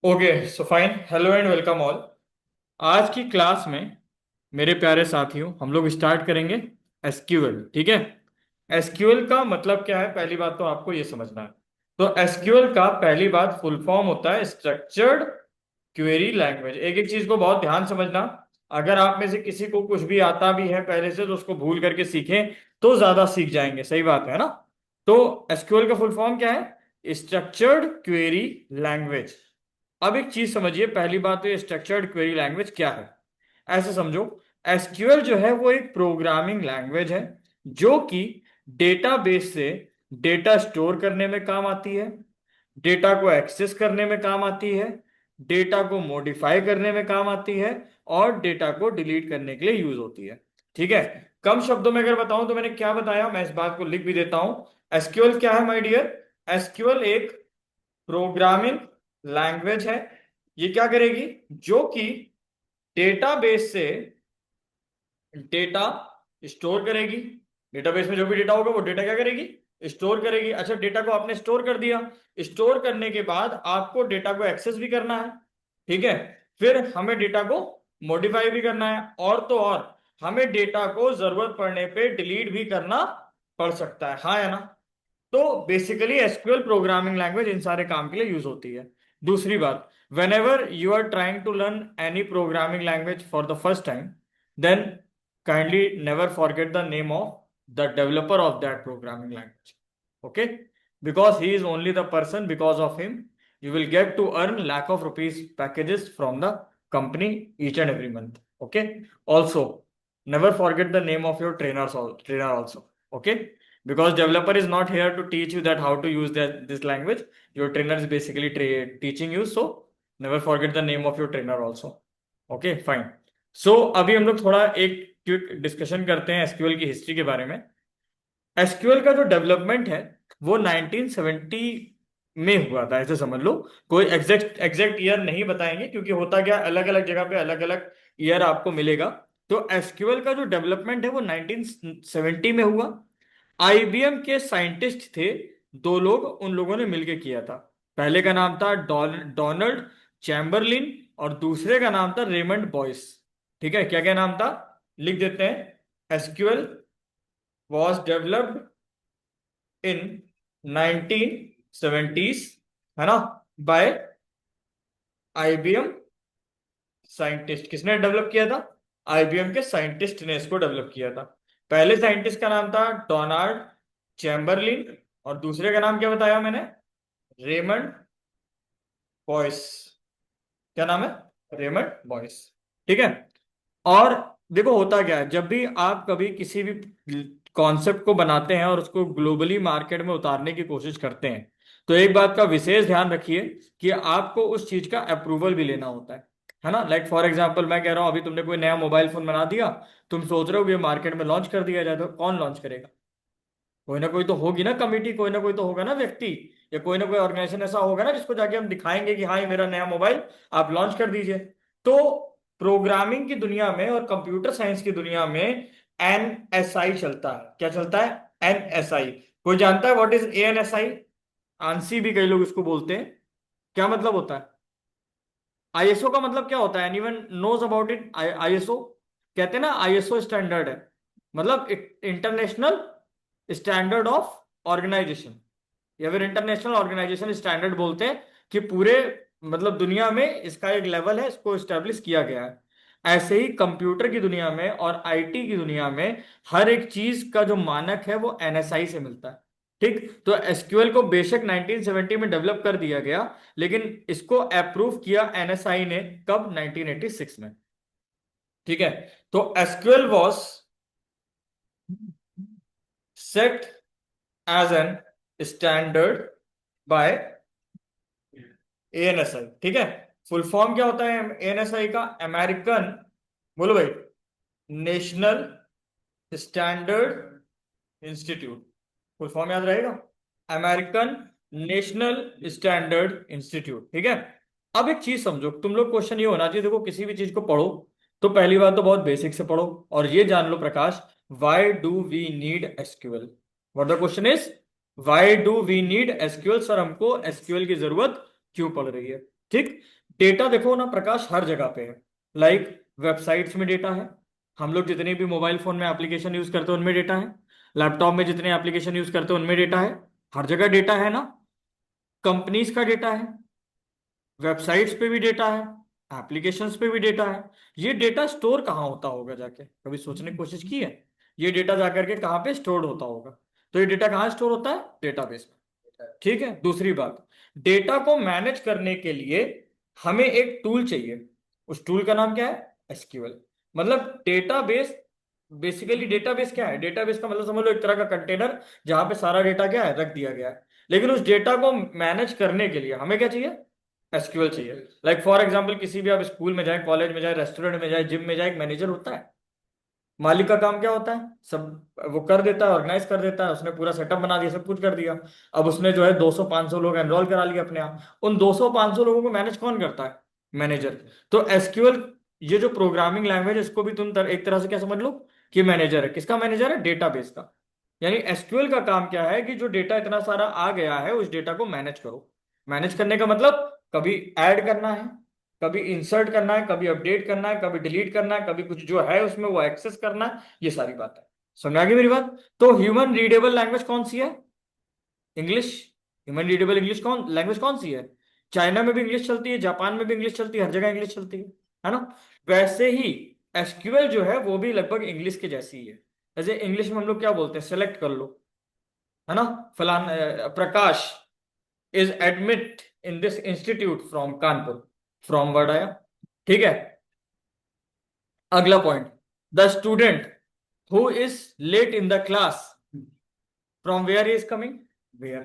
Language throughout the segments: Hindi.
Okay so fine, hello and welcome all. आज की क्लास में मेरे प्यारे साथियों हम लोग स्टार्ट करेंगे एसक्यूएल। ठीक है। एसक्यूएल का मतलब क्या है, पहली बात तो आपको ये समझना है। तो एसक्यूएल का पहली बात फुल फॉर्म होता है स्ट्रक्चर्ड क्वेरी लैंग्वेज। एक एक चीज को बहुत ध्यान समझना। अगर आप में से किसी को कुछ भी आता भी है पहले से तो उसको भूल करके सीखें तो ज्यादा सीख जाएंगे। सही बात है ना। तो एसक्यूएल का फुल फॉर्म क्या है? Structured query language. अब एक चीज समझिए, पहली बात तो ये स्ट्रक्चर्ड क्वेरी लैंग्वेज क्या है। ऐसे समझो, एसक्यूएल जो है वो एक प्रोग्रामिंग लैंग्वेज है जो कि डेटाबेस से डेटा स्टोर करने में काम आती है, डेटा को एक्सेस करने में काम आती है, डेटा को मॉडिफाई करने में काम आती है और डेटा को डिलीट करने के लिए यूज होती है। ठीक है। कम शब्दों में अगर बताऊं तो मैंने क्या बताया, मैं इस बात को लिख भी देता हूं। एसक्यूएल क्या है माय डियर? एसक्यूएल एक प्रोग्रामिंग लैंग्वेज है। ये क्या करेगी? जो कि डेटाबेस से डेटा स्टोर करेगी। डेटाबेस में जो भी डेटा होगा वो डेटा क्या करेगी? स्टोर करेगी। अच्छा, डेटा को आपने स्टोर कर दिया। स्टोर करने के बाद आपको डेटा को एक्सेस भी करना है। ठीक है। फिर हमें डेटा को मॉडिफाई भी करना है, और तो और हमें डेटा को जरूरत पड़ने पे डिलीट भी करना पड़ सकता है। हाँ या ना? तो बेसिकली एसक्यूएल प्रोग्रामिंग लैंग्वेज इन सारे काम के लिए यूज होती है। दूसरी बात, whenever you are trying to learn any programming language for the first time, then kindly never forget the name of the developer of that programming language. Okay, because he is only the person, because of him you will get to earn lakh of rupees packages from the company each and every month. Okay, also never forget the name of your trainer also. Okay, because developer is not here to teach you that how to use this language. Your trainer is basically teaching you, so never forget the name of your trainer also. Okay, fine. So अभी हम लोग थोड़ा एक क्विक डिस्कशन करते हैं एसक्यूएल की हिस्ट्री के बारे में। एसक्यूएल का जो डेवलपमेंट है वो 1970 में हुआ था, ऐसे समझ लो। कोई एग्जैक्ट एग्जैक्ट ईयर नहीं बताएंगे क्योंकि होता क्या, अलग अलग जगह पे अलग अलग ईयर आपको मिलेगा। तो एसक्यूएल का जो डेवलपमेंट है वो 1970 में हुआ। आईबीएम के साइंटिस्ट थे, दो लोग, उन लोगों ने मिलकर किया था। पहले का नाम था डोनाल्ड चैम्बरलिन और दूसरे का नाम था रेमंड बॉयस। ठीक है, क्या क्या नाम था लिख देते हैं। SQL was developed in 1970s, है ना, बाय आईबीएम साइंटिस्ट। किसने डेवलप किया था? आईबीएम के साइंटिस्ट ने इसको डेवलप किया था। पहले साइंटिस्ट का नाम था डोनाल्ड चैम्बरलिन और दूसरे का नाम क्या बताया मैंने? Raymond Boyce. क्या नाम है? Raymond Boyce. ठीक है। और देखो होता क्या है, जब भी आप कभी किसी भी कॉन्सेप्ट को बनाते हैं और उसको ग्लोबली मार्केट में उतारने की कोशिश करते हैं तो एक बात का विशेष ध्यान रखिए कि आपको उस चीज का अप्रूवल भी लेना होता है ना। लाइक फॉर एग्जांपल मैं कह रहा हूं, अभी तुमने कोई नया मोबाइल फोन बना दिया, तुम सोच रहे हो कि मार्केट में लॉन्च कर दिया जाए, तो कौन लॉन्च करेगा? कोई ना कोई तो होगी ना कमिटी, कोई ना कोई तो होगा ना व्यक्ति, या कोई ना कोई ऑर्गेनाइजेशन ऐसा होगा ना जिसको जाके हम दिखाएंगे कि हाँ ये मेरा नया मोबाइल, आप लॉन्च कर दीजिए। तो प्रोग्रामिंग की दुनिया में और कंप्यूटर साइंस की दुनिया में एनएसआई चलता है। क्या चलता है? एनएसआई। कोई जानता है व्हाट इज एएनएसआई? आंसी भी कई लोग इसको बोलते हैं। क्या मतलब होता है? आईएसओ का मतलब क्या होता है? Anyone knows about it? ISO कहते हैं ना, आईएसओ स्टैंडर्ड है, मतलब इंटरनेशनल स्टैंडर्ड ऑफ ऑर्गेनाइजेशन, या फिर इंटरनेशनल ऑर्गेनाइजेशन स्टैंडर्ड बोलते हैं कि पूरे मतलब दुनिया में इसका एक लेवल है, इसको स्टैब्लिश किया गया है। ऐसे ही कंप्यूटर की दुनिया में और आईटी की दुनिया में हर एक चीज का जो मानक है वो एनएसआई से मिलता है। ठीक, तो एसक्यूएल को बेशक 1970 में डेवलप कर दिया गया, लेकिन इसको अप्रूव किया एनएसआई ने कब? 1986 में। ठीक है। तो SQL was set as an standard by ANSI. ठीक है। फुल फॉर्म क्या होता है एएनएसआई का? अमेरिकन, बोलो भाई, national standard institute. Full form याद रहेगा, अमेरिकन नेशनल स्टैंडर्ड इंस्टीट्यूट। ठीक है। अब एक चीज समझो, तुम लोग क्वेश्चन ये होना चाहिए, देखो किसी भी चीज को पढ़ो तो पहली बात तो बहुत बेसिक से पढ़ो और ये जान लो Prakash, why do we need SQL? What the question is, why do we need SQL? Sir हमको एसक्यूएल की जरूरत क्यों पड़ रही है? ठीक। डेटा देखो ना प्रकाश, हर जगह पे है। लाइक वेबसाइट्स में डेटा है, हम लोग जितने भी मोबाइल फोन में एप्लीकेशन यूज करते हैं उनमें डेटा है, लैपटॉप में जितने एप्लीकेशन यूज करते हैं उनमें डेटा है। हर जगह डेटा है ना। कंपनीज का डेटा है, वेबसाइट्स पे भी डेटा है, एप्लीकेशंस पे भी डेटा है। ये डेटा स्टोर कहाँ होता होगा जाके, कभी सोचने की कोशिश की है? ये डेटा जाकर के कहाँ पे स्टोर होता होगा? तो ये डेटा कहाँ स्टोर होता है? डेटाबेस में। ठीक है। दूसरी बात, डेटा को मैनेज करने के लिए हमें एक टूल चाहिए। उस टूल का नाम क्या है? एसक्यूएल। मतलब डेटाबेस, बेसिकली डेटाबेस क्या है? डेटाबेस का मतलब समझ लो एक तरह का कंटेनर जहां पे सारा डेटा क्या है, रख दिया गया है। लेकिन उस डेटा को मैनेज करने के लिए हमें क्या चाहिए? एसक्यूएल चाहिए। लाइक फॉर एग्जांपल, किसी भी आप स्कूल में जाए, कॉलेज में जाए, रेस्टोरेंट में जाए, जिम में जाए, एक मैनेजर होता है। मालिक का काम क्या होता है? सब वो कर देता है, ऑर्गेनाइज कर देता है, उसने पूरा सेटअप बना दिया, सब कुछ कर दिया। अब उसने जो है 200-500 लोग एनरोल करा लिए अपने आप, उन 200-500 लोगों को मैनेज कौन करता है? मैनेजर। तो एसक्यूएल, ये जो प्रोग्रामिंग लैंग्वेज, इसको भी तुम एक तरह से क्या समझ लो कि मैनेजर है। किसका मैनेजर है? डेटाबेस का। यानी एसक्यूएल का काम क्या है कि जो डेटा इतना सारा आ गया है उस डेटा को मैनेज करो। मैनेज करने का मतलब कभी ऐड करना है, कभी इंसर्ट करना है, कभी अपडेट करना है, कभी डिलीट करना है, कभी कुछ जो है उसमें वो एक्सेस करना है। ये सारी बात है। समझ आ गई मेरी बात? तो ह्यूमन रीडेबल लैंग्वेज कौन सी है? इंग्लिश। ह्यूमन रीडेबल इंग्लिश कौन लैंग्वेज कौन सी है? चाइना में भी इंग्लिश चलती है, जापान में भी इंग्लिश चलती है, हर जगह इंग्लिश चलती है ना। वैसे ही एसक्यूएल जो है वो भी लगभग इंग्लिश के जैसी ही है। जैसे इंग्लिश में हम लोग क्या बोलते हैं? सेलेक्ट कर लो, है ना। फलान Prakash is admit in this institute from Kanpur. From word आया। ठीक है। अगला point, the student who is late in the class, from where he is coming? Where.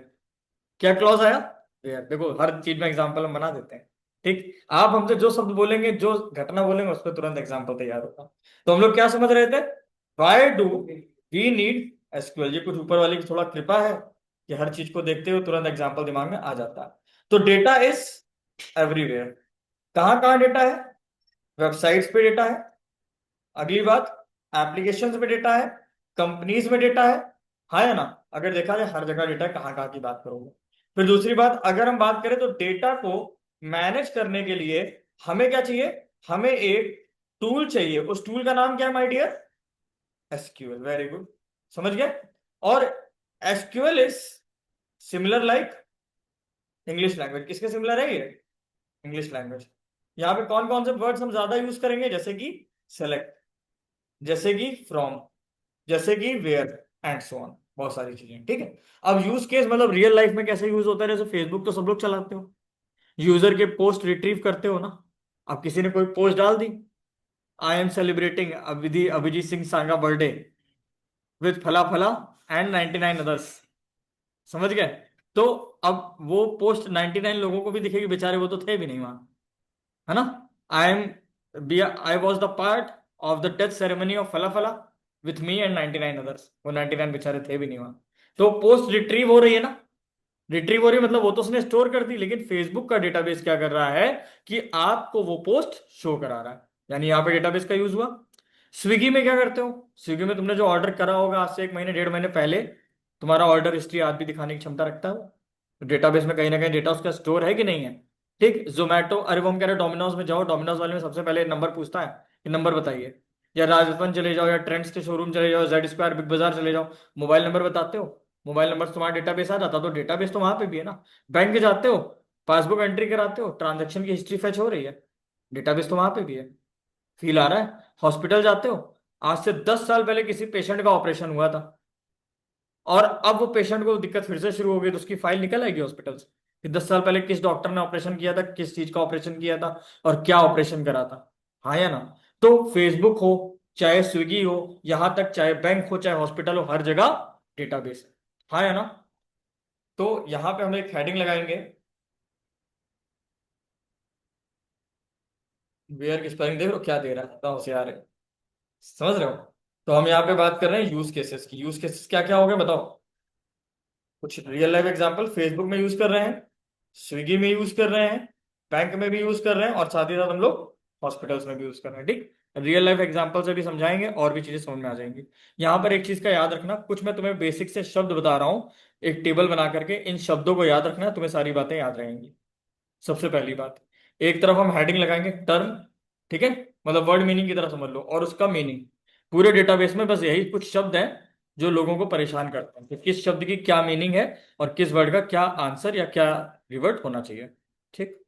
क्या क्लॉज आया? वेयर। देखो हर चीज में एग्जांपल हम बना देते हैं। ठीक। आप हमसे जो शब्द बोलेंगे, जो घटना बोलेंगे, उस पर तुरंत एग्जांपल तैयार होगा। तो हम लोग क्या समझ रहे थे? Why do we need SQL? ये कुछ ऊपर वाली की थोड़ा कृपा है कि हर चीज को देखते हुए तुरंत एग्जांपल दिमाग में आ जाता है। तो डेटा इज एवरीवेयर। कहाँ कहाँ डेटा है? वेबसाइट्स पे डेटा है। अगली बात, एप्लीकेशंस में डेटा है, कंपनीज में डेटा है। हाँ या ना? अगर देखा जाए हर जगह डेटा है, कहाँ कहाँ की बात करोगे। फिर दूसरी बात, अगर हम बात करें तो डेटा को मैनेज करने के लिए हमें क्या चाहिए? हमें एक टूल चाहिए। उस टूल का नाम क्या है my dear? SQL. Very good. समझ गए? और SQL is similar like English language. किसके सिमिलर है ये? English language. यहाँ पे कौन कौन से वर्ड्स हम ज्यादा यूज करेंगे? जैसे कि सेलेक्ट, जैसे कि फ्रॉम, जैसे कि वेयर, एंड सो ऑन। बहुत सारी चीजें। ठीक है। अब यूज केस मतलब रियल लाइफ में कैसे यूज होता है? जैसे फेसबुक तो सब लोग चलाते हो, यूजर के पोस्ट रिट्रीव करते हो ना। अब किसी ने कोई पोस्ट डाल दी, I am celebrating Abhijit Singh Sanga birthday with फला फला एंड 99 अदर्स। समझ गए? तो अब वो पोस्ट 99 लोगों को भी दिखेगी, बेचारे वो तो थे भी नहीं वहां, है ना। I am I was the part of the death ceremony of फला फला विथ मी एंड 99 अदर्स। वो 99 बेचारे थे भी नहीं वहां। तो पोस्ट रिट्रीव हो रही है ना। रिट्रीव हो रही है मतलब वो तो उसने स्टोर कर दी, लेकिन फेसबुक का डेटाबेस क्या कर रहा है कि आपको वो पोस्ट शो करा रहा है। यानी यहाँ पे डेटाबेस का यूज हुआ। स्विगी में क्या करते हो? स्विगी में तुमने जो ऑर्डर करा होगा आज से 1 महीने 1.5 महीने पहले, तुम्हारा ऑर्डर हिस्ट्री आज भी दिखाने की क्षमता रखता है वो। तो डेटाबेस में कहीं ना कहीं डेटा उसका स्टोर है कि नहीं है? ठीक। जोमेटो, अरे वो हम कह रहे डोमिनोज में जाओ, डोमिनोज वाले में सबसे पहले नंबर पूछता है कि नंबर बताइए। या राजस्थान चले जाओ, या ट्रेंड्स के शोरूम चले जाओ, जेड स्क्वायर, बिग बाजार चले जाओ, मोबाइल नंबर बताते हो, मोबाइल नंबर से तुम्हारा डेटाबेस आ जाता। तो डेटाबेस तो वहां पे भी है ना। बैंक जाते हो, पासबुक एंट्री कराते हो, ट्रांजेक्शन की हिस्ट्री फेच हो रही है, डेटाबेस तो वहां पे भी है। फील आ रहा है? हॉस्पिटल जाते हो, आज से 10 साल पहले किसी पेशेंट का ऑपरेशन हुआ था, और अब वो पेशेंट को दिक्कत फिर से शुरू हो गई, तो उसकी फाइल निकल आएगी हॉस्पिटल से कि 10 साल पहले किस डॉक्टर ने ऑपरेशन किया था, किस चीज का ऑपरेशन किया था, और क्या ऑपरेशन करा था। हाँ या ना? तो फेसबुक हो, चाहे स्विगी हो, यहां तक चाहे बैंक हो, चाहे हॉस्पिटल हो, हर जगह डेटाबेस है। हाँ या ना? तो यहां पे हम एक हेडिंग लगाएंगे, वेयर की स्पेलिंग देख रहे हो क्या दे रहा है? इतना होशियार है। समझ रहे हो? तो हम यहाँ पे बात कर रहे हैं यूज केसेस की। यूज केसेस क्या क्या हो गए बताओ? कुछ रियल लाइफ एग्जांपल फेसबुक में यूज कर रहे हैं, स्विगी में यूज कर रहे हैं, बैंक में भी यूज कर रहे हैं, और साथ ही साथ हम लोग हॉस्पिटल्स में भी यूज कर रहे हैं। ठीक। रियल लाइफ एग्जांपल से भी समझाएंगे और भी चीजें समझ में आ जाएंगी। यहाँ पर एक चीज का याद रखना, कुछ मैं तुम्हें बेसिक से शब्द बता रहा हूँ, एक टेबल बना करके इन शब्दों को याद रखना, तुम्हें सारी बातें याद रहेंगी। सबसे पहली बात, एक तरफ हम हेडिंग लगाएंगे टर्म, ठीक है, मतलब वर्ड मीनिंग की तरह समझ लो, और उसका मीनिंग। पूरे डेटाबेस में बस यही कुछ शब्द हैं जो लोगों को परेशान करते हैं कि किस शब्द की क्या मीनिंग है और किस वर्ड का क्या आंसर या क्या रिवर्ट होना चाहिए। ठीक।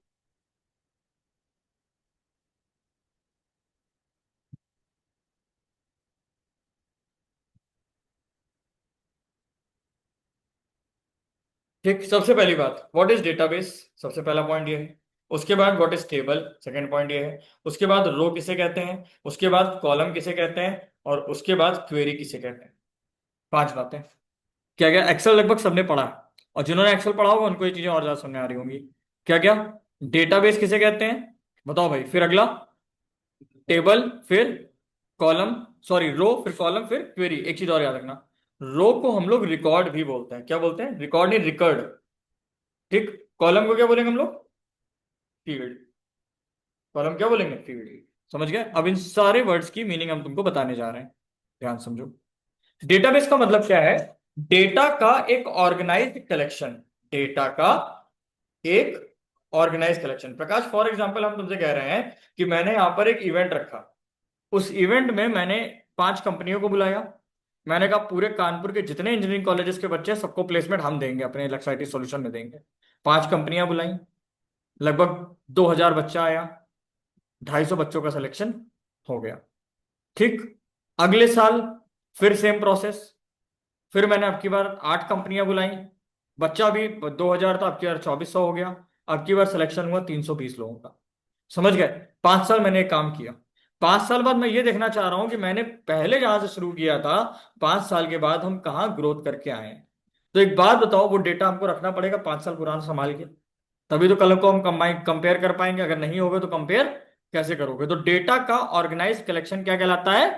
ठीक, सबसे पहली बात, व्हाट इज डेटाबेस, सबसे पहला पॉइंट ये है। उसके बाद what is table, second point ये है। उसके बाद रो किसे कहते हैं, उसके बाद कॉलम किसे कहते हैं, और उसके बाद क्वेरी किसे कहते हैं। पांच बातें। क्या क्या एक्सेल लगभग सबने पढ़ा है, और जिन्होंने एक्सेल पढ़ा होगा उनको ये चीजें और ज्यादा समझ आ रही होंगी। क्या क्या, डेटाबेस किसे कहते हैं, बताओ भाई, फिर अगला टेबल, फिर कॉलम, सॉरी रो, फिर कॉलम, फिर क्वेरी। एक चीज और याद रखना, रो को हम लोग रिकॉर्ड भी बोलते हैं। क्या बोलते हैं, रिकॉर्ड नहीं रिकॉर्ड। ठीक। कॉलम को क्या बोलेंगे हम लोग, फील्ड। कॉलम क्या बोलेंगे, फील्ड। समझ गए। अब इन सारे वर्ड्स की मीनिंग हम तुमको बताने जा रहे हैं, ध्यान समझो। डेटाबेस का मतलब क्या है, डेटा का एक ऑर्गेनाइज्ड कलेक्शन। डेटा का एक organize collection. Prakash, for example हम तुमसे कह रहे हैं कि मैंने यहां पर एक इवेंट रखा, उस इवेंट में मैंने पांच कंपनियों को बुलाया। मैंने कहा पूरे कानपुर के जितने इंजीनियरिंग कॉलेजेस के बच्चे हैं, सबको प्लेसमेंट हम देंगे, अपने एक्साइटी सॉल्यूशन में देंगे। पांच कंपनियां बुलाई, लगभग 2000 बच्चा आया, 250 बच्चों का सिलेक्शन हो गया। ठीक। अगले साल फिर सेम प्रोसेस, फिर मैंने अब की बार आठ कंपनियां बुलाई, बच्चा भी 2000 था, अब की बार 2400 हो गया। अब की बार सिलेक्शन हुआ 320 लोगों का। समझ गए। 5 साल मैंने एक काम किया। 5 साल बाद मैं ये देखना चाह रहा हूं कि मैंने पहले जहां से शुरू किया था, 5 साल के बाद हम कहाँ ग्रोथ करके आए हैं। तो एक बात बताओ, वो डेटा हमको रखना पड़ेगा 5 साल पुराना संभाल के, तभी तो कल को हम कंबाइन कंपेयर कर पाएंगे। अगर नहीं होगा तो कंपेयर कैसे करोगे। तो डेटा का ऑर्गेनाइज कलेक्शन क्या कहलाता है,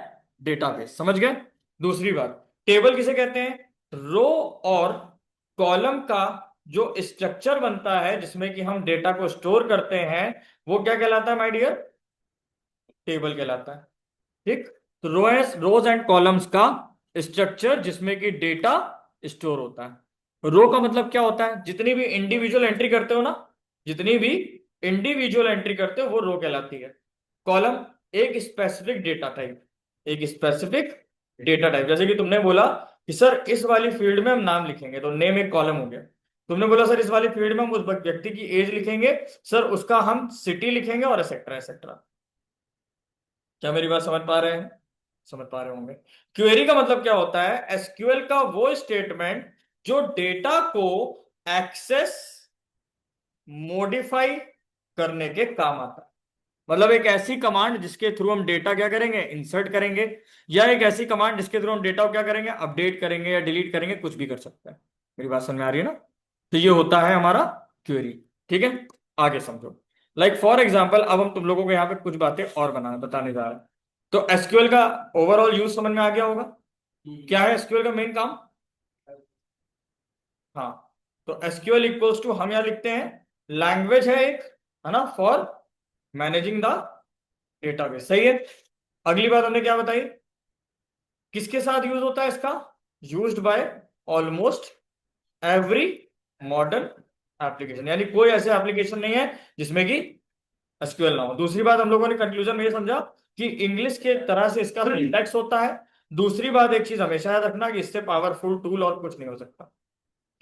डेटाबेस। समझ गए। दूसरी बात, टेबल किसे कहते हैं, रो और कॉलम का जो स्ट्रक्चर बनता है जिसमें कि हम डेटा को स्टोर करते हैं, वो क्या कहलाता है माय डियर, टेबल कहलाता है। ठीक। तो रोज एंड कॉलम्स का स्ट्रक्चर जिसमें कि डेटा स्टोर होता है। रो का मतलब क्या होता है, जितनी भी इंडिविजुअल एंट्री करते हो ना, जितनी भी इंडिविजुअल एंट्री करते हो वो रो कहलाती है। कॉलम, एक स्पेसिफिक डेटा टाइप, एक स्पेसिफिक डेटा टाइप। जैसे कि तुमने बोला कि सर इस वाली फील्ड में हम नाम लिखेंगे, तो नेम एक कॉलम हो गया। तुमने बोला सर इस वाली फील्ड में हम उस व्यक्ति की एज लिखेंगे, सर उसका हम सिटी लिखेंगे, और एक्सेट्रा एक्सेट्रा। क्या मेरी बात समझ पा रहे हैं, समझ पा रहे होंगे। क्वेरी का मतलब क्या होता है, एसक्यूएल का वो स्टेटमेंट जो डेटा को एक्सेस, मॉडिफाई करने के काम आता है। मतलब एक ऐसी कमांड जिसके थ्रू हम डेटा क्या करेंगे, इंसर्ट करेंगे, या एक ऐसी कमांड जिसके थ्रू हम डेटा को क्या करेंगे, अपडेट करेंगे या डिलीट करेंगे, कुछ भी कर सकते हैं। मेरी बात समझ में आ रही है ना। तो ये होता है हमारा क्वेरी। ठीक है, आगे समझो। लाइक फॉर एग्जाम्पल, अब हम तुम लोगों को यहाँ पे कुछ बातें और बताने जा रहे हैं। तो एसक्यूएल का ओवरऑल यूज समझ में आ गया होगा। क्या है एसक्यूएल का मेन काम। हाँ, तो एसक्यूएल इक्वल्स टू हम यहाँ लिखते हैं, लैंग्वेज है एक, है ना, फॉर मैनेजिंग द डेटाबेस। सही है। अगली बात हमने क्या बताई, किसके साथ यूज होता है इसका, used by almost every modern application, यानी कोई ऐसे एप्लीकेशन नहीं है जिसमें कि एसक्यूएल ना हो। दूसरी बात हम लोगों ने कंक्लूजन में ये समझा कि इंग्लिश के तरह से इसका सिंटैक्स होता है। दूसरी बात, एक चीज हमेशा याद रखना कि इससे पावरफुल टूल और कुछ नहीं हो सकता।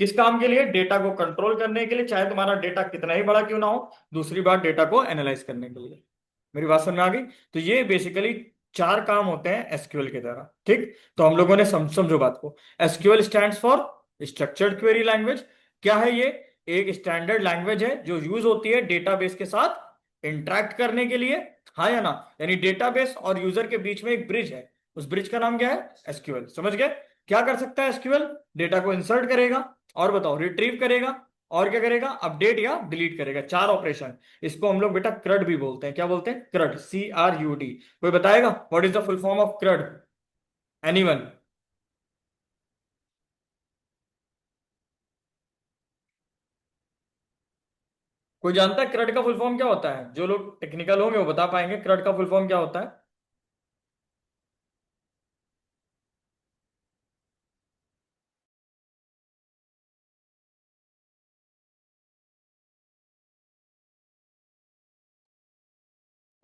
किस काम के लिए, डेटा को कंट्रोल करने के लिए, चाहे तुम्हारा डेटा कितना ही बड़ा क्यों ना हो। दूसरी बात, डेटा को एनालाइज करने के लिए। मेरी बात समझ में आ गई। तो ये बेसिकली चार काम होते हैं एसक्यूएल के द्वारा। ठीक। तो हम लोगों ने समझो बात को। SQL stands for structured query language. क्या है ये, एक स्टैंडर्ड लैंग्वेज है जो यूज होती है डेटाबेस के साथ इंटरेक्ट करने के लिए। हाँ या ना, यानी डेटाबेस और यूजर के बीच में एक ब्रिज है, उस ब्रिज का नाम क्या है, एसक्यूएल। समझ गए। क्या कर सकता है एसक्यूएल, डेटा को इंसर्ट करेगा, और बताओ रिट्रीव करेगा, और क्या करेगा, अपडेट या डिलीट करेगा। चार ऑपरेशन। इसको हम लोग बेटा क्रड भी बोलते हैं। क्या बोलते हैं, क्रड, CRUD। कोई बताएगा what is the full form of क्रड, anyone. कोई जानता है क्रड का फुल फॉर्म क्या होता है, जो लोग टेक्निकल होंगे वो बता पाएंगे क्रड का फुल फॉर्म क्या होता है।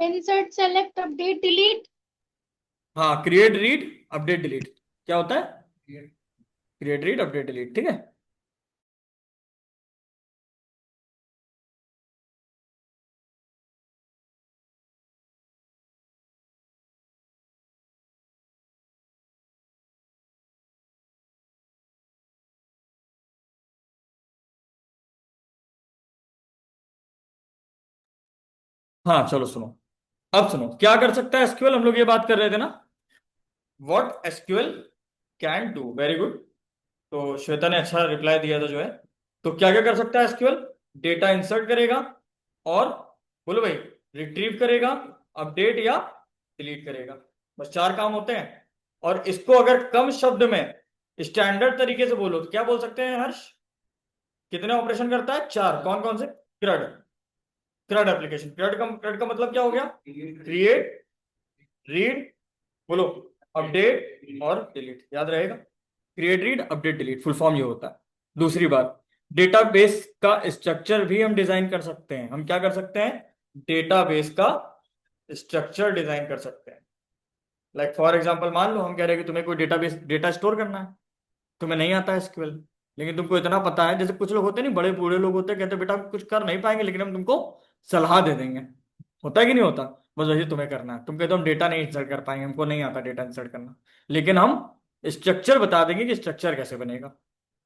Insert, select, update, delete. हाँ, क्रिएट रीड अपडेट डिलीट क्या होता है? क्रिएट रीड अपडेट डिलीट, ठीक है। हाँ चलो सुनो, अब सुनो क्या कर सकता है एसक्यूएल, हम लोग ये बात कर रहे थे ना, what SQL can do, very good. तो श्वेता ने अच्छा रिप्लाई दिया था जो है। तो क्या क्या कर सकता है एसक्यूएल? डेटा इंसर्ट करेगा, और बोलो भाई, रिट्रीव करेगा, अपडेट या डिलीट करेगा। बस चार काम होते हैं। और इसको अगर कम शब्द में स्टैंडर्ड तरीके से बोलो तो क्या बोल सकते हैं हर्ष? कितने ऑपरेशन करता है? चार। कौन कौन से? क्रड, क्रड एप्लीकेशन। क्रड का मतलब क्या हो गया? क्रिएट, रीड, बोलो, अपडेट और डिलीट, याद रहेगा। Create read update delete, full form ये होता है। दूसरी बात, डेटाबेस का स्ट्रक्चर भी हम डिजाइन कर सकते हैं। हम क्या कर सकते हैं? डेटाबेस का स्ट्रक्चर डिजाइन कर सकते हैं। लाइक फॉर एग्जांपल, मान लो हम कह रहे हैं कि तुम्हें कोई डेटाबेस डेटा स्टोर करना है, तुम्हें नहीं आता है एसक्यूएल, लेकिन तुमको इतना पता है, जैसे कुछ लोग होते हैं नहीं, बड़े बूढ़े लोग होते हैं, कहते हैं बेटा कुछ कर नहीं पाएंगे लेकिन हम तुमको सलाह दे देंगे। होता है कि नहीं होता? बस वही तुम्हें करना है। तुम कहते हो हम डेटा नहीं इंसर्ट कर पाएंगे, हमको नहीं आता डेटा इंसर्ट करना, लेकिन हम स्ट्रक्चर बता देंगे कि स्ट्रक्चर कैसे बनेगा।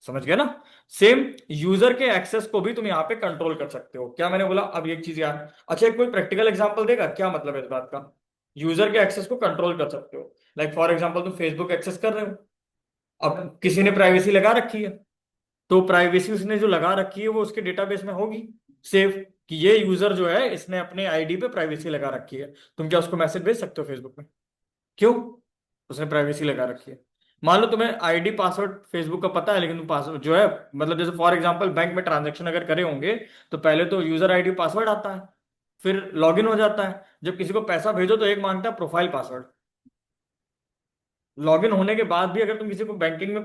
समझ गए ना? सेम यूजर के एक्सेस को भी तुम यहाँ पे कंट्रोल कर सकते हो। क्या मैंने बोला? अब एक चीज यार, अच्छा एक कोई प्रैक्टिकल एग्जांपल देगा क्या मतलब है इस बात का? यूजर के एक्सेस को कंट्रोल कर सकते हो। लाइक फॉर एग्जांपल तुम फेसबुक एक्सेस कर रहे हो, अब किसी ने प्राइवेसी लगा रखी है, तो प्राइवेसी उसने जो लगा रखी है वो उसके डेटाबेस में होगी सेव, कि ये यूजर जो है इसने अपने आईडी पे प्राइवेसी लगा रखी है। तुम क्या उसको मैसेज भेज सकते हो फेसबुक में? क्यों? उसने प्राइवेसी लगा रखी है। मान लो तुम्हें आईडी पासवर्ड फेसबुक का पता है, लेकिन तुम पासवर्ड जो है, मतलब जैसे फॉर एग्जांपल बैंक में ट्रांजेक्शन अगर करे होंगे, तो पहले तो यूजर आईडी पासवर्ड आता है, फिर लॉगिन हो जाता है। जब किसी को पैसा भेजो तो एक मांगता है प्रोफाइल पासवर्ड। लॉगिन होने के बाद भी अगर तुम किसी को बैंकिंग में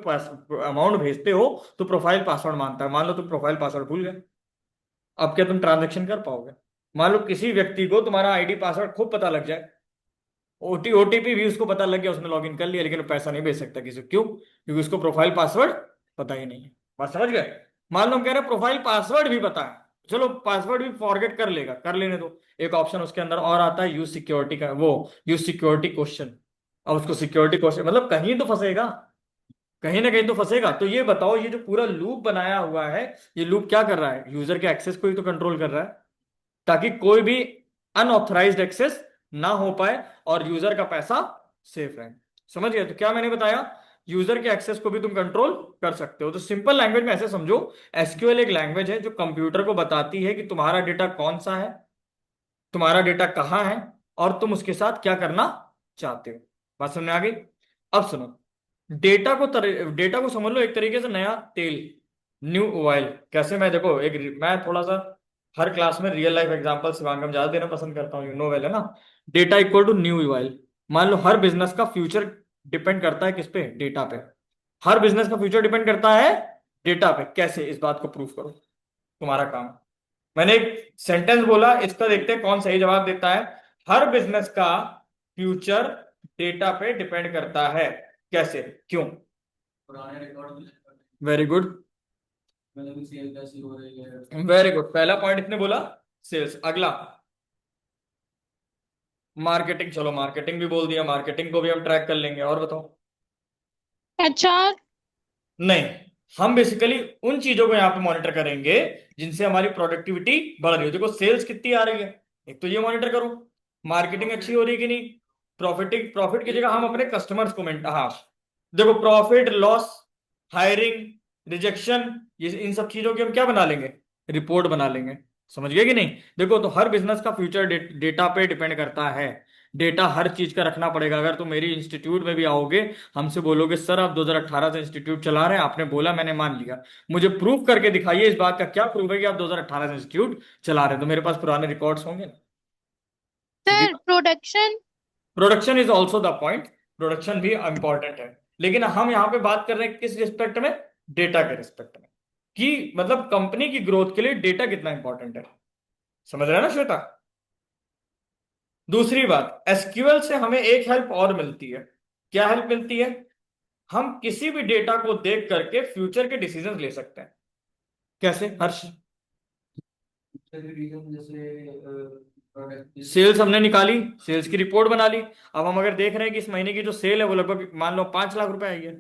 अमाउंट भेजते हो तो प्रोफाइल पासवर्ड मांगता है। मान लो तुम प्रोफाइल पासवर्ड भूल गए, अब क्या तुम ट्रांजेक्शन कर पाओगे? मान लो किसी व्यक्ति को तुम्हारा आईडी पासवर्ड खूब पता लग जाए, ओटीपी भी उसको पता लग गया, उसने लॉगिन कर लिया, लेकिन वो पैसा नहीं भेज सकता किसी को। क्यों? क्योंकि उसको प्रोफाइल पासवर्ड पता ही नहीं है। बात समझ गए? मान लो हम कह रहे हैं प्रोफाइल पासवर्ड भी पता है, चलो पासवर्ड भी फॉरगेट कर लेगा, कर लेने दो। एक ऑप्शन उसके अंदर और आता है, यूज सिक्योरिटी का, वो यूज सिक्योरिटी क्वेश्चन। अब उसको सिक्योरिटी क्वेश्चन मतलब कहीं तो फंसेगा, कहीं ना कहीं तो फंसेगा। तो ये बताओ, ये जो पूरा लूप बनाया हुआ है, ये लूप क्या कर रहा है? यूजर के एक्सेस को ही तो कंट्रोल कर रहा है, ताकि कोई भी अनऑथराइज्ड एक्सेस ना हो पाए और यूजर का पैसा सेफ रहे। समझ गए? तो क्या मैंने बताया, यूजर के एक्सेस को भी तुम कंट्रोल कर सकते हो। तो सिंपल लैंग्वेज में ऐसे समझो, एसक्यूएल एक लैंग्वेज है जो कंप्यूटर को बताती है कि तुम्हारा डेटा कौन सा है, तुम्हारा डेटा कहाँ है, और तुम उसके साथ क्या करना चाहते हो। बात समझ में आ गई? अब सुनो, डेटा को समझ लो एक तरीके से नया तेल, न्यू ऑयल। कैसे? मैं देखो मैं थोड़ा सा हर क्लास में रियल लाइफ एग्जांपल शिवांगम ज्यादा देना पसंद करता हूँ, यू नो वेल है ना। Data equal to new oil. मान लो हर बिजनेस का फ्यूचर डिपेंड करता है किस पे? डेटा पे। हर बिजनेस का फ्यूचर डिपेंड करता है डेटा पे। कैसे? इस बात को प्रूव करो, तुम्हारा काम। मैंने एक सेंटेंस बोला, इसका देखते हैं कौन सही जवाब देता है। हर बिजनेस का फ्यूचर डेटा पे डिपेंड करता है। कैसे? क्यों? वेरी गुड, वेरी गुड, पहला पॉइंट इसने बोला सेल्स। अगला मार्केटिंग, चलो मार्केटिंग भी बोल दिया, मार्केटिंग को भी हम ट्रैक कर लेंगे। और बताओ? एचआर। नहीं, हम बेसिकली उन चीजों को यहाँ पे मॉनिटर करेंगे जिनसे हमारी प्रोडक्टिविटी बढ़ रही हो। देखो सेल्स कितनी आ रही है, एक तो ये मॉनिटर करो, मार्केटिंग अच्छी हो रही है कि नहीं, प्रॉफिट प्रॉफिट की जगह हम अपने कस्टमर्स को मेंट, हाँ देखो प्रॉफिट लॉस, हायरिंग, रिजेक्शन, ये इन सब चीजों की हम क्या बना लेंगे? रिपोर्ट बना लेंगे। समझ गए कि नहीं? देखो तो हर बिजनेस का फ्यूचर डेटा पे डिपेंड करता है। डेटा हर चीज का रखना पड़ेगा। अगर तुम मेरी इंस्टीट्यूट में भी आओगे, हमसे बोलोगे सर आप 2018 से इंस्टीट्यूट चला रहे हैं, आपने बोला मैंने मान लिया, मुझे प्रूफ करके दिखाइए इस बात का, क्या प्रूफ है कि आप 2018 से इंस्टीट्यूट चला रहे हैं? तो मेरे पास पुराने रिकॉर्ड्स होंगे ना। सीधी sir, production. Production is also the point, production भी इंपॉर्टेंट है, लेकिन हम यहाँ पे बात कर रहे हैं किस रिस्पेक्ट में? डेटा के रिस्पेक्ट में, कि मतलब कंपनी की ग्रोथ के लिए डेटा कितना इंपॉर्टेंट है। समझ रहे हैं ना श्वेता? दूसरी बात, एसक्यूएल से हमें एक हेल्प और मिलती है। क्या हेल्प मिलती है? हम किसी भी डेटा को देख करके फ्यूचर के डिसीजन ले सकते हैं। कैसे हर्ष? सेल्स हमने निकाली, सेल्स की रिपोर्ट बना ली। अब हम अगर देख रहे हैं कि इस महीने की जो सेल है वो लगभग मान लो 5 लाख रुपए आई है।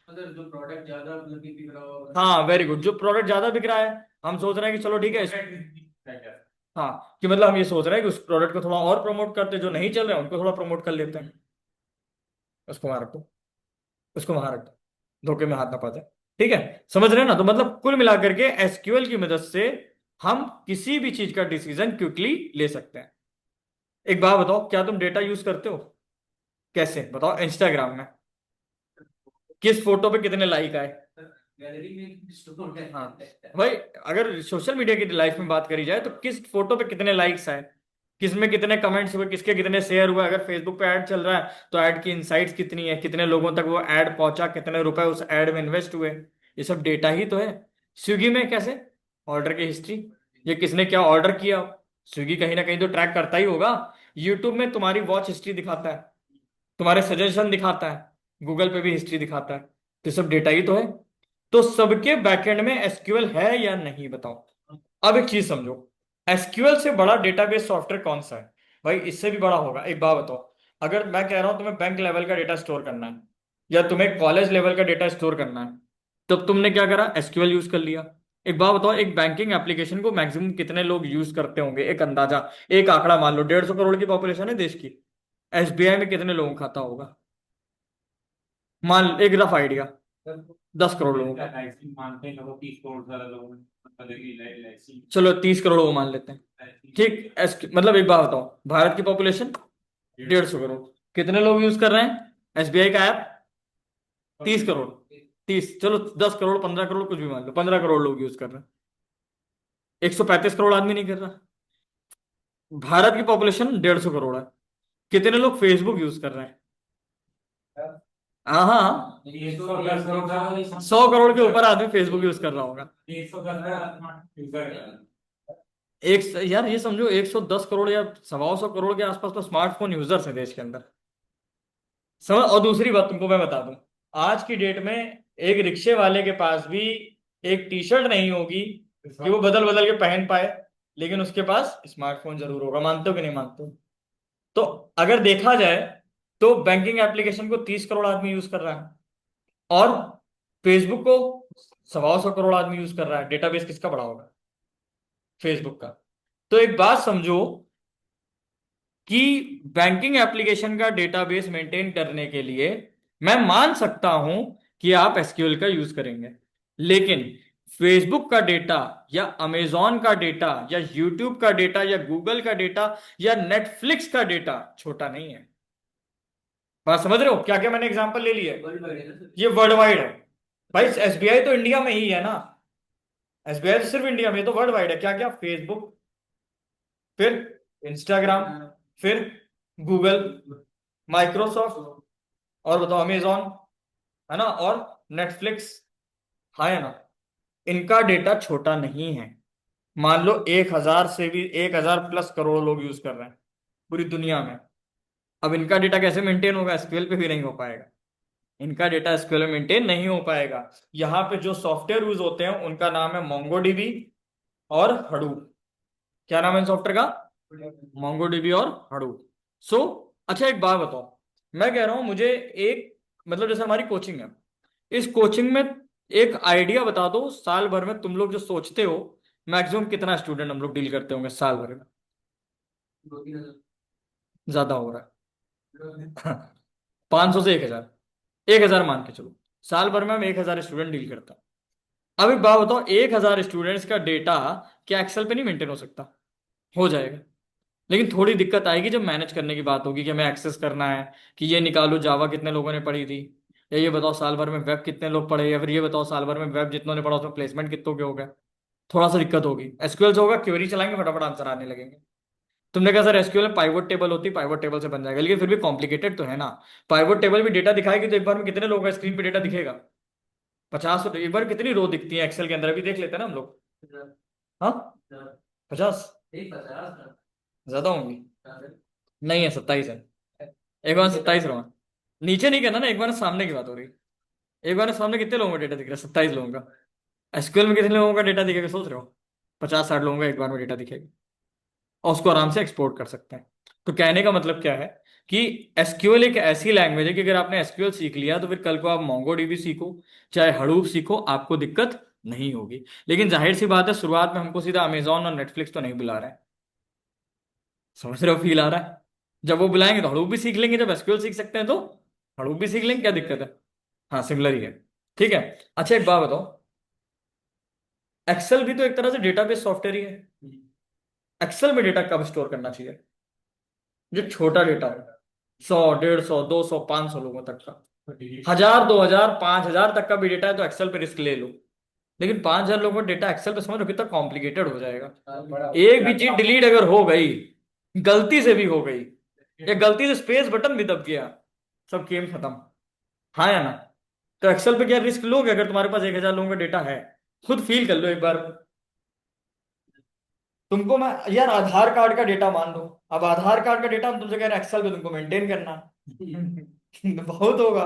अगर जो प्रोडक्ट ज्यादा मतलब कि बिक रहा होगा। हाँ वेरी गुड, जो प्रोडक्ट ज्यादा बिक रहा है, हम सोच रहे हैं कि चलो ठीक है हाँ, कि मतलब हम ये सोच रहे हैं कि उस प्रोडक्ट को थोड़ा और प्रमोट करते हैं, जो नहीं चल रहे हैं उनको थोड़ा प्रमोट कर लेते हैं। उसको वहां रख दो, उसको वहां रख दो, धोखे में हाथ ना पाते। ठीक है, समझ रहे हैं ना? तो मतलब कुल मिलाकर के एसक्यूएल की मदद से हम किसी भी चीज का डिसीजन क्विकली ले सकते हैं। एक बात बताओ, क्या तुम डेटा यूज करते हो? कैसे बताओ? इंस्टाग्राम में किस फोटो पे कितने लाइक आए? गैलरी में स्टोर है। हाँ भाई, अगर सोशल मीडिया की लाइफ में बात करी जाए तो किस फोटो पे कितने लाइक्स आए, किसमें कितने कमेंट्स हुए, किसके कितने शेयर हुए, अगर फेसबुक पे ऐड चल रहा है तो ऐड की इनसाइट्स कितनी है, कितने लोगों तक वो ऐड पहुंचा, कितने रुपए उस ऐड में इन्वेस्ट हुए, ये सब डेटा ही तो है। स्विगी में कैसे? ऑर्डर की हिस्ट्री, ये किसने क्या ऑर्डर किया, स्विगी कहीं ना कहीं तो ट्रैक करता ही होगा। यूट्यूब में तुम्हारी वॉच हिस्ट्री दिखाता है, तुम्हारे सजेशन दिखाता है, गूगल पे भी हिस्ट्री दिखाता है, तो सब डेटा ही तो है। तो सबके बैकएंड में एसक्यूएल है या नहीं बताओ? अब एक चीज समझो, एसक्यूएल से बड़ा डेटाबेस सॉफ्टवेयर कौन सा है? भाई इससे भी बड़ा होगा। एक बात बताओ, अगर मैं कह रहा हूं तुम्हें बैंक लेवल का डेटा स्टोर करना है या तुम्हें कॉलेज लेवल का डेटा स्टोर करना है, तो तुमने क्या करा? एसक्यूएल यूज कर लिया। एक बात बताओ, एक बैंकिंग एप्लीकेशन को मैक्सिमम कितने लोग यूज करते होंगे? एक अंदाजा, एक आंकड़ा मान लो, 150 करोड़ की पॉपुलेशन है देश की। एसबीआई में कितने लोगों का खाता होगा? मान एक रफ आइडिया, 10 करोड़ लोगों का। मानते हैं लोगों 30 करोड़ ज्यादा लोगों ने मतलब कि LIC। चलो 30 करोड़ वो मान लेते हैं। ठीक, मतलब एक बात बताओ, भारत की पॉपुलेशन 150 करोड़, कितने लोग यूज कर रहे हैं एसबीआई का ऐप? 30 करोड़। 30, चलो 10 करोड़, 15 करोड़, कुछ भी मान लो, 15 करोड़ लोग यूज कर रहे हैं। 135 करोड़ आदमी नहीं कर रहा। भारत की पॉपुलेशन 150 करोड़ है, कितने लोग फेसबुक यूज कर रहे हैं? हाँ हाँ, 110 करोड़ का 100 करोड़ के ऊपर आदमी फेसबुक यूज कर रहा होगा। 110 यार ये समझो, 110 करोड़ या 125 करोड़ के आसपास तो स्मार्टफोन यूजर्स हैं देश के अंदर। समझ? और दूसरी बात तुमको मैं बता दूं, आज की डेट में एक रिक्शे वाले के पास भी एक टी शर्ट नहीं होगी कि वो बदल बदल के पहन पाए, लेकिन उसके पास स्मार्टफोन जरूर होगा। मानते हो कि नहीं मानते हो? तो अगर देखा जाए तो बैंकिंग एप्लीकेशन को 30 करोड़ आदमी यूज कर रहा है, और फेसबुक को 125 करोड़ आदमी यूज कर रहा है। डेटाबेस किसका बड़ा होगा? फेसबुक का। तो एक बात समझो कि बैंकिंग एप्लीकेशन का डेटाबेस मेंटेन करने के लिए मैं मान सकता हूं कि आप एसक्यूएल का यूज करेंगे, लेकिन फेसबुक का डेटा या अमेजॉन का डेटा या यूट्यूब का डेटा या गूगल का डेटा या नेटफ्लिक्स का डेटा छोटा नहीं है। बात समझ रहे हो? क्या क्या मैंने एग्जांपल ले लिए? ये वर्ल्ड वाइड है। भाई एसबीआई तो इंडिया में ही है ना, एसबीआई तो सिर्फ इंडिया में, ये तो वर्ल्ड वाइड है। क्या क्या? फेसबुक, फिर इंस्टाग्राम, फिर गूगल, माइक्रोसॉफ्ट, और बताओ अमेजॉन, है ना, और नेटफ्लिक्स, हाँ है ना। इनका डेटा छोटा नहीं है। मान लो 1,000 से भी 1,000 प्लस करोड़ लोग यूज कर रहे हैं पूरी दुनिया में। अब इनका डेटा कैसे मेंटेन होगा? एसक्यूएल पे भी नहीं हो पाएगा। इनका डेटा एसक्यूएल में मेंटेन नहीं हो पाएगा। यहाँ पे जो सॉफ्टवेयर यूज होते हैं उनका नाम है मोंगोडीबी और हडूप। क्या नाम है इन सॉफ्टवेयर का? मोंगोडीबी और हडूप। सो अच्छा एक बात बताओ, मैं कह रहा हूं मुझे एक, मतलब जैसे हमारी कोचिंग है, इस कोचिंग में एक आइडिया बता दो, साल भर में तुम लोग जो सोचते हो मैक्सिमम कितना स्टूडेंट हम लोग डील करते होंगे साल भर में? ज्यादा हो रहा है। 500 से 1,000, 1,000 मान के चलो, साल भर में हम 1,000 स्टूडेंट डील करता है। अब एक बात बताओ, 1,000 स्टूडेंट्स का डेटा क्या एक्सेल पे नहीं मेंटेन हो सकता? हो जाएगा, लेकिन थोड़ी दिक्कत आएगी जब मैनेज करने की बात होगी कि हमें एक्सेस करना है, कि ये निकालो जावा कितने लोगों ने पढ़ी थी, या ये बताओ साल भर में वेब कितने लोग पढ़े, या फिर ये बताओ साल भर में वेब जितनों ने पढ़ा उसमें प्लेसमेंट कितनों के हो गए। थोड़ा सा दिक्कत होगी। एसक्यूएल से होगा, क्वेरी चलाएंगे फटाफट आंसर आने लगेंगे। तुमने कहा सर एसक्यूएल में पाइवट टेबल होती, पाइवट टेबल से बन जाएगा, लेकिन फिर भी कॉम्प्लिकेटेड तो है ना। पाइवट टेबल भी डेटा दिखाएगी तो एक बार में कितने लोगों का स्क्रीन पे डेटा दिखेगा? 50। एक बार कितनी रो दिखती है एक्सेल के अंदर? अभी देख लेते हैं ना हम लोग। हाँ, 50? ज्यादा होंगी। नहीं है, 27 है। एक बार 27 रहा, नीचे नहीं करना ना, एक बार सामने की बात हो रही। एक बार सामने कितने लोगों का डेटा दिख रहा है? 27 लोगों का। एसक्यूएल में कितने लोगों का डेटा दिखेगा सोच रहे हो? 50-60 लोगों का एक बार में डेटा दिखेगा, और उसको आराम से एक्सपोर्ट कर सकते हैं। तो कहने का मतलब क्या है कि एसक्यूएल एक ऐसी लैंग्वेज है कि अगर आपने एसक्यूएल सीख लिया तो फिर कल को आप मोंगोडीबी सीखो, चाहे हडूप सीखो, आपको दिक्कत नहीं होगी। लेकिन जाहिर सी बात है, शुरुआत में हमको सीधा अमेजोन और नेटफ्लिक्स तो नहीं बुला रहे हैं। समझ रहे हो, फील आ रहा है? जब वो बुलाएंगे तो हडूप भी सीख लेंगे, जब एसक्यूएल सीख सकते हैं तो हडूप भी सीख लेंगे, क्या दिक्कत है? हाँ, सिमिलर ही है। ठीक है। अच्छा, एक बात बताओ, एक्सेल भी तो एक तरह से डेटाबेस सॉफ्टवेयर ही है। एक्सेल में डेटा कब स्टोर करना चाहिए? जो छोटा डेटा है, 100, 150, 200, 500 लोगों तक का, 1000, 2000, 5000 तक का भी डेटा है तो एक्सेल पे रिस्क ले लो। लेकिन 5000 लोगों का डेटा एक्सेल पे समझ लो कितना कॉम्प्लिकेटेड हो जाएगा। एक भी चीज डिलीट अगर हो गई, गलती से भी हो गई, या गलती से स्पेस बटन भी दब गया, सब गेम खत्म। हाँ या ना? तो एक्सेल पे क्या रिस्क लोगे अगर तुम्हारे पास 1000 लोगों का डेटा है? खुद फील कर लो एक बार। तुमको मैं यार आधार कार्ड का डेटा मान लो, अब आधार कार्ड का डेटा हम तुमसे कह रहे हैं एक्सेल पे तुमको मेंटेन करना बहुत होगा।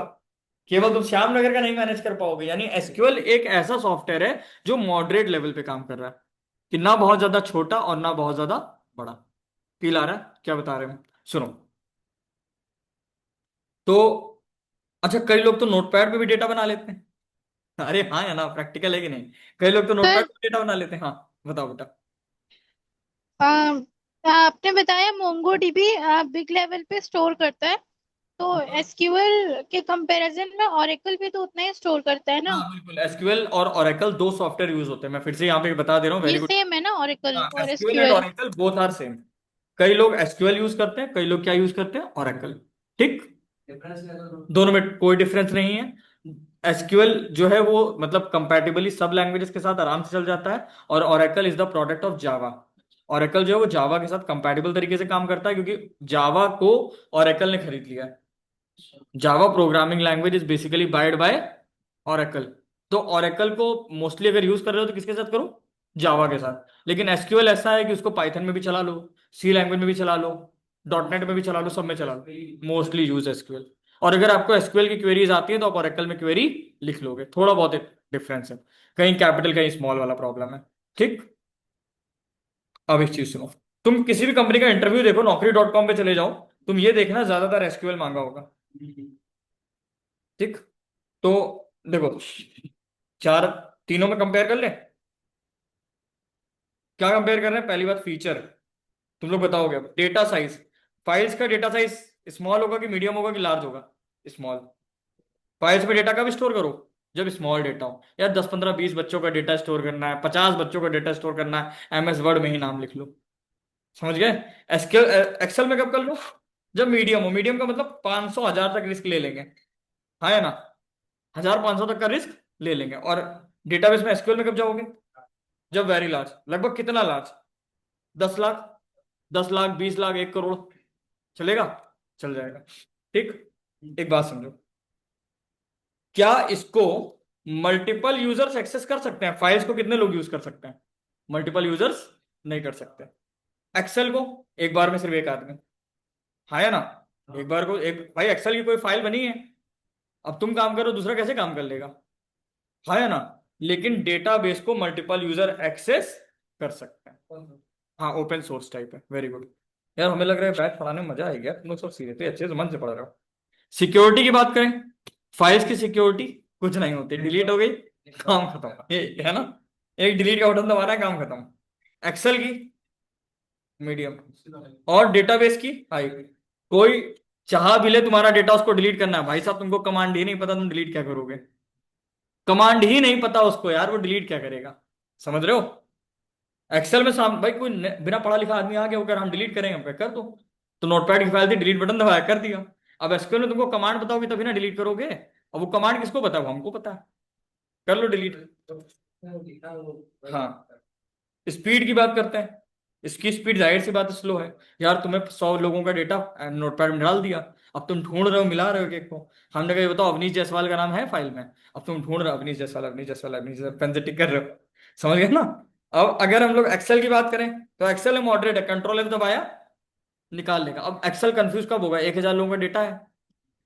केवल तुम श्यामनगर का नहीं मैनेज कर पाओगे। यानी एसक्यूएल एक ऐसा सॉफ्टवेयर है जो मॉडरेट लेवल पे काम कर रहा है, कि ना बहुत ज्यादा छोटा और ना बहुत ज्यादा बड़ा। फील आ रहा है क्या बता रहे हैं? सुनो तो, अच्छा कई लोग तो नोटपैड पे भी डेटा बना लेते हैं। अरे हाँ या ना, प्रैक्टिकल है कि नहीं? कई लोग तो नोटपैड सर, पे डेटा बना लेते हैं। हाँ, बताओ बेटा। आपने बताया मोंगो डीबी बिग लेवल पे स्टोर करता है, तो एसक्यूएल के कंपैरिजन में ओरेकल भी तो उतना ही स्टोर करता है ना? हाँ बिल्कुल, एसक्यूएल और ओरेकल दो सॉफ्टवेयर यूज होते हैं, मैं फिर से यहाँ पे बता दे रहा हूँ, वेरी ये गुड। सेम है ना ओरेकल हाँ, और SQL and SQL? Oracle both are same. कई लोग एसक्यूएल यूज करते हैं, कई लोग क्या यूज करते हैं? ओरेकल। ठीक, दोनों में कोई डिफरेंस नहीं है। एसक्यूएल जो है वो मतलब कंपैटिबली सब लैंग्वेजेस के साथ आराम से चल जाता है, और Oracle is the product of Java. Oracle जो है वो जावा के साथ कंपैटिबल तरीके से काम करता है, क्योंकि जावा को ओरेकल ने खरीद लिया है। Java programming language is basically buyed by Oracle. तो ओरेकल को मोस्टली अगर यूज कर रहे हो तो किसके साथ करो? जावा के साथ। लेकिन एसक्यूएल ऐसा है कि उसको पाइथन में भी चला लो, सी लैंग्वेज में भी चला लो, डॉट नेट में भी चला लो, सब में चला लो, मोस्टली यूज एसक्यूएल। और अगर आपको एसक्यूएल की क्वेरीज आती है तो आप ओरेकल में क्वेरी लिख लोगे, थोड़ा बहुत डिफरेंस है, कहीं कैपिटल कहीं स्मॉल वाला प्रॉब्लम है। ठीक। अब एक चीज सुनो, तुम किसी भी कंपनी का इंटरव्यू देखो, नौकरी.com पे चले जाओ, तुम ये देखना ज्यादातर एसक्यूएल मांगा होगा। ठीक। तो देखो, चार, तीनों में कंपेयर कर ले। क्या कंपेयर कर रहे हैं? पहली बात फीचर, तुम लोग बताओगे। अब डेटा साइज, फाइल्स का डेटा साइज स्मॉल होगा कि मीडियम होगा कि लार्ज होगा? स्मॉल। फाइल्स में डेटा कब स्टोर करो? जब स्मॉल डेटा हो। यार 10, 15, 20 बच्चों का डेटा स्टोर करना है, 50 बच्चों का डेटा स्टोर करना है, एमएस वर्ड में ही नाम लिख लो। समझ गए? एसक्यूएल एक्सेल में कब कर लो? जब मीडियम हो। मीडियम का मतलब 500, 1000 तक रिस्क ले लेंगे। हाँ है ना? 1500 तक का रिस्क ले लेंगे। और डेटाबेस में एसक्यूएल में कब जाओगे? जब वेरी लार्ज। लगभग कितना लार्ज? 10 लाख, 10 लाख, 20 लाख, 1 करोड़, चलेगा? चल जाएगा। ठीक। एक बात समझो, क्या इसको मल्टीपल यूजर्स एक्सेस कर सकते हैं? फाइल्स को कितने लोग यूज कर सकते हैं? मल्टीपल यूजर्स नहीं कर सकते। एक्सेल को एक बार में सिर्फ एक आदमी। हाँ या ना? एक बार को एक भाई, एक्सेल की कोई फाइल बनी है, अब तुम काम करो, दूसरा कैसे काम कर लेगा? हाँ या ना? लेकिन डेटाबेस को मल्टीपल यूजर एक्सेस कर सकते हैं। हाँ, ओपन सोर्स टाइप है। Very good. यार हमें लग रहा है बैच पढ़ाने में मजा आएगा, तुम लोग सब सीरियसली अच्छे से मन से पढ़ रहे हो। सिक्योरिटी की बात करें, फाइल्स की सिक्योरिटी कुछ नहीं होती, डिलीट हो गई काम खत्म, ये है ना? एक डिलीट का बटन दबाना है, काम खत्म। एक्सेल की मीडियम, और डेटाबेस की हाई। कोई चाह भी ले तुम्हारा डेटा उसको डिलीट करना है, भाई साहब तुमको कमांड ही नहीं पता, तुम डिलीट क्या करोगे? कमांड ही नहीं पता उसको यार, वो डिलीट क्या करेगा? समझ रहे हो? एक्सेल में भाई कोई बिना पढ़ा लिखा आदमी आ गया, वो कह रहा हम डिलीट करेंगे, हम कह कर दो। तो नोटपैड की फाइल थी, डिलीट बटन दबाया, कर दिया। अब एसक्यूएल में तुमको कमांड बताओगे तभी ना डिलीट करोगे। अब वो कमांड किसको पता है? वो हमको पता है, कर लो डिलीट। हाँ, स्पीड की बात करते हैं। इसकी स्पीड जाहिर सी बात स्लो है। यार तुम्हें 100 लोगों का डेटा नोटपैड में डाल दिया, अब तुम ढूंढ रहे हो, मिला रहे हो एक को। हमने कहा ये बताओ अवनीश जायसवाल का नाम है फाइल में, अब तुम ढूंढ रहे हो अवनीश जायसवाल, अवनीश जायसवाल, अवनीश जायसवाल, पेन से टिक कर रहे हो। समझ गए ना? अब अगर हम लोग एक्सेल की बात करें तो एक्सेल में मॉडरेट है, कंट्रोल एफ दबाया, निकाल लेगा। अब एक्सेल कंफ्यूज कब होगा? 1,000 लोगों का डेटा है,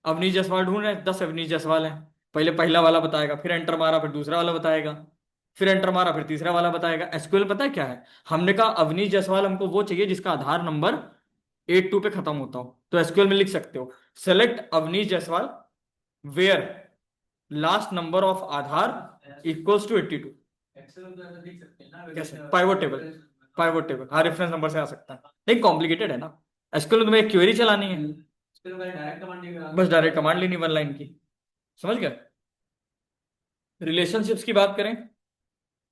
अवनीश जायसवाल ढूंढ रहे हैं, 10 अवनीश जायसवाल हैं। पहले पहला वाला बताएगा, फिर एंटर मारा, फिर दूसरा वाला बताएगा, फिर एंटर मारा, फिर तीसरा वाला बताएगा। एसक्यूएल पता है क्या है? हमने कहा अवनीश जायसवाल हमको वो चाहिए जिसका आधार नंबर 82 पे खत्म होता हो, तो एसक्यूएल में लिख सकते हो select Avneesh Jaiswal where last number of Aadhaar equals to 82। कैसे? पाइवोट टेबल, पाइवोट टेबल, हाँ रेफरेंस नंबर से आ सकता है। नहीं कॉम्प्लिकेटेड है ना, एसक्यूएल में तुम्हें एक क्वेरी चलानी है, बस डायरेक्ट कमांड लेनी वन लाइन की। समझ गए? रिलेशनशिप्स की बात करें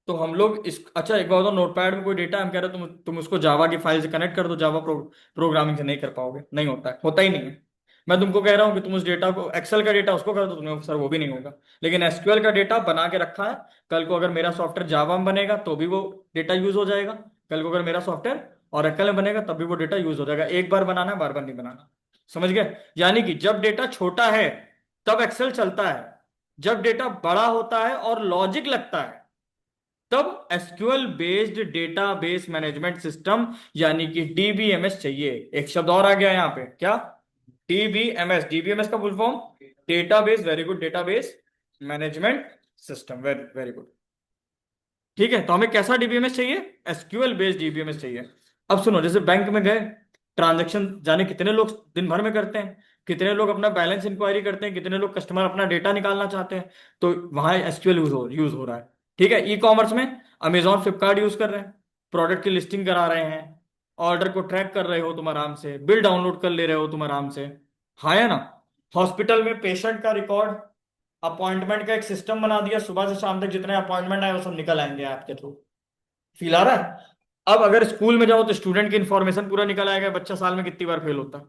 तो हम लोग इस, अच्छा एक बार बताओ, नोटपैड में कोई डेटा हम कह रहे हो तुम उसको जावा की फाइल से कनेक्ट कर दो, जावा प्रोग्रामिंग से नहीं कर पाओगे, नहीं होता है, होता ही नहीं है। मैं तुमको कह रहा हूँ कि तुम उस डेटा को, एक्सेल का डेटा उसको कर दो, तुम्हें सर वो भी नहीं होगा। लेकिन एसक्यूएल का डेटा बना के रखा है, कल को अगर मेरा सॉफ्टवेयर जावा में बनेगा तो भी वो डेटा यूज हो जाएगा, कल को अगर मेरा सॉफ्टवेयर ओरेकल में बनेगा तब भी वो डेटा यूज हो जाएगा। एक बार बनाना है, बार बार नहीं बनाना। समझ गए? यानी कि जब डेटा छोटा है तब एक्सेल चलता है, जब डेटा बड़ा होता है और लॉजिक लगता है तब SQL based database management system यानी कि डीबीएमएस चाहिए। एक शब्द और आ गया यहाँ पे, क्या? डीबीएमएस। डीबीएमएस का full form database, very good, database management system, very very good. ठीक है, तो हमें कैसा डीबीएमएस चाहिए? एसक्यूएल बेस्ड डीबीएमएस चाहिए। अब सुनो, जैसे बैंक में गए, ट्रांजैक्शन जाने कितने लोग दिन भर में करते हैं, कितने लोग अपना बैलेंस इंक्वायरी करते हैं, कितने लोग कस्टमर अपना डेटा निकालना चाहते हैं, तो वहां एसक्यूएल यूज हो रहा है। ठीक है, ई कॉमर्स में अमेजॉन फ्लिपकार्ट यूज कर रहे हैं, प्रोडक्ट की लिस्टिंग करा रहे हैं, ऑर्डर को ट्रैक कर रहे हो तुम आराम से, बिल डाउनलोड कर ले रहे हो तुम आराम से। हाँ है ना? हॉस्पिटल में पेशेंट का रिकॉर्ड, अपॉइंटमेंट का एक सिस्टम बना दिया, सुबह से शाम तक जितने अपॉइंटमेंट आए वो सब निकल आएंगे ऐप के थ्रू। फील आ रहा है? अब अगर स्कूल में जाओ तो स्टूडेंट की इन्फॉर्मेशन पूरा निकल आएगा, बच्चा साल में कितनी बार फेल होता है।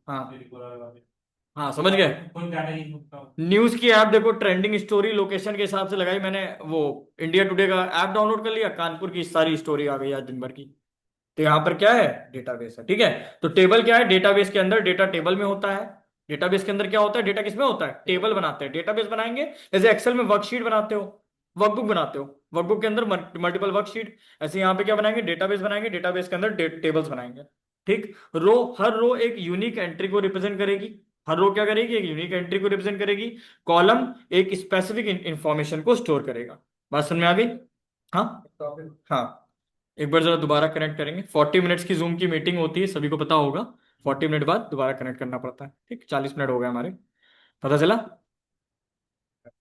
हाँ हाँ, समझ गए? न्यूज की ऐप देखो, ट्रेंडिंग स्टोरी लोकेशन के हिसाब से लगाई मैंने, वो इंडिया टुडे का ऐप डाउनलोड कर लिया, कानपुर की सारी स्टोरी आ गई आज दिन भर की। तो यहाँ पर क्या है? डेटाबेस है। ठीक है, तो टेबल क्या है? डेटाबेस के अंदर डेटा टेबल में होता है। डेटाबेस के अंदर क्या होता है? डेटा किसमें होता है? टेबल बनाते हैं, डेटाबेस बनाएंगे। जैसे एक्सेल में वर्कशीट बनाते हो, वर्कबुक बनाते हो, वर्कबुक के अंदर मल्टीपल वर्कशीट, ऐसे यहाँ पे क्या बनाएंगे? डेटाबेस बनाएंगे, डेटाबेस के अंदर टेबल्स बनाएंगे। ठीक, रो, हर रो एक यूनिक एंट्री को रिप्रेजेंट करेगी, हर रो क्या करेगी? एक यूनिक एंट्री को रिप्रेजेंट करेगी। कॉलम एक स्पेसिफिक इंफॉर्मेशन को स्टोर करेगा। बात समझ में आ गई? हाँ हाँ। एक बार जरा दोबारा कनेक्ट करेंगे, 40 मिनट्स की जूम की मीटिंग होती है, सभी को पता होगा। 40 मिनट बाद दोबारा कनेक्ट करना पड़ता है। ठीक, 40 मिनट हो गए हमारे, पता चला?